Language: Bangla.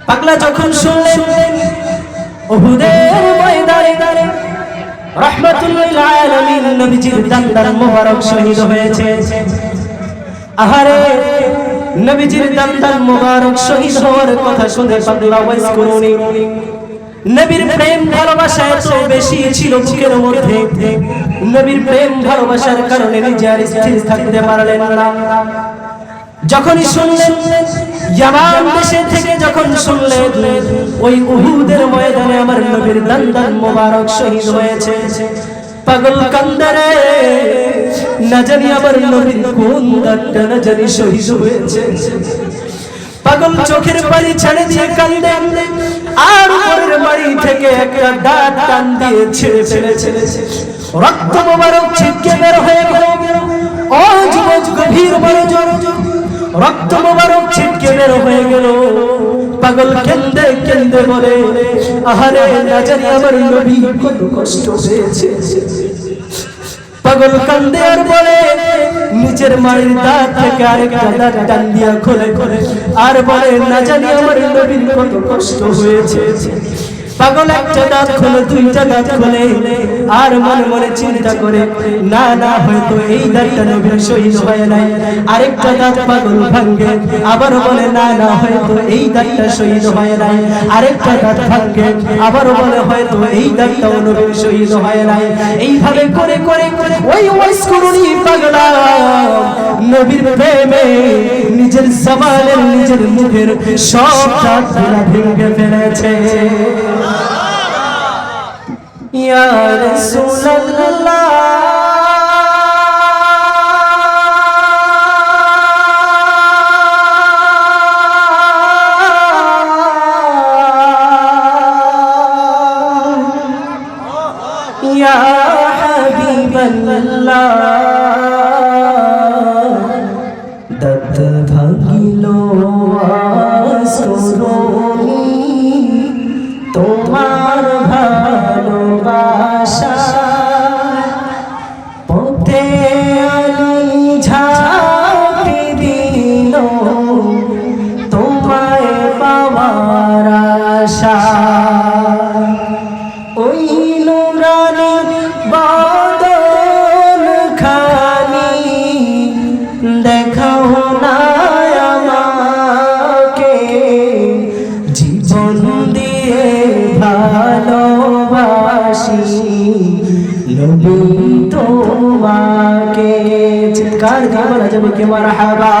পাগলা যখন শুনলেন উহুদের ময়দানে রাহমাতুল আলামিন নবীজির দান্দার মোবারক শহীদ হয়েছে। আহারে নবীজির দান্দার মোবারক শহীদ হওয়ার কথা শুনে পাগলা ওয়াইজ করুনি। নবীর প্রেম ভালোবাসা এত বেশি ছিল বুকের মধ্যে, নবীর প্রেম ভালোবাসার কারণে নিজে আর স্থির থাকতে পারলেন না। যখনই শুনলেন ইয়ামান দেশে থেকে, যখন শুনলেন ওই উহুদের ময়দানে আমার নবীর দান্দার মোবারক শহীদ হয়েছে, পাগল কান্দে রে, না জানি আমার নবীর কোন দাঁতটা না জানি শহীদ হয়েছে। পাগল চোখের পানি ছেড়ে দিয়ে কান্দে, আর উপরের বাড়ি থেকে একটা দাঁত টান দিয়ে ছেড়ে ফেলেছে। রক্ত মোবারক ছিটকে বের হয়ে গেল। ও যুবক, গভীর মনোযোগ, রক্ত মোবারক ছিটকে বের হয়ে গেল। পাগল কেন্দে কেন্দে বলে, আহারে না জানি আমার নবী কত কষ্ট পেয়েছে। পাগল কান্দে আর বলে, নিচের মায়ের দাঁত থেকে আরেকটা দাঁত টান দিয়া খোলে আর বলে, না জানি আমার নবীর কত কষ্ট হয়েছে। পাগল একটা দাঁত খোলে, দুইটা দাঁত খোলে, আর মনে মনে চিন্তা করে, না না হয়তো এই দাঁতটা নবীর শহীদ হয় নাই। আরেকটা দাঁত পাগল ভাঙ্গে, আবার বলে, না না হয়তো এই দাঁতটা শহীদ হয় নাই। আরেকটা দাঁত ভাঙ্গে, আবার বলে, হয়তো এই দাঁতটাও নবীর শহীদ হয় নাই। এইভাবে করে করে ওই ওয়াইস করুনি পাগলা নবীর প্রেমে নিজের জবানের, নিজের মুখের সব দাঁতগুলা ভেঙে ফেলেছে। ইয়া রাসূলুল্লাহ, ইয়া হাবিবাল্লাহ, দাঁত ভাঙিল আসরুনি তোমার ভালোবাসা, পথে আলি ঝাঁপি দিল তোমায় পাওয়ার আশা। ওই নুরানি বদন খানি দেখাও না আমাকে, জীবন দিয়ে ভালোবাসি নবী তোমাকে। চিৎকার দিয়ে বলা যাবে কি মারহাবা।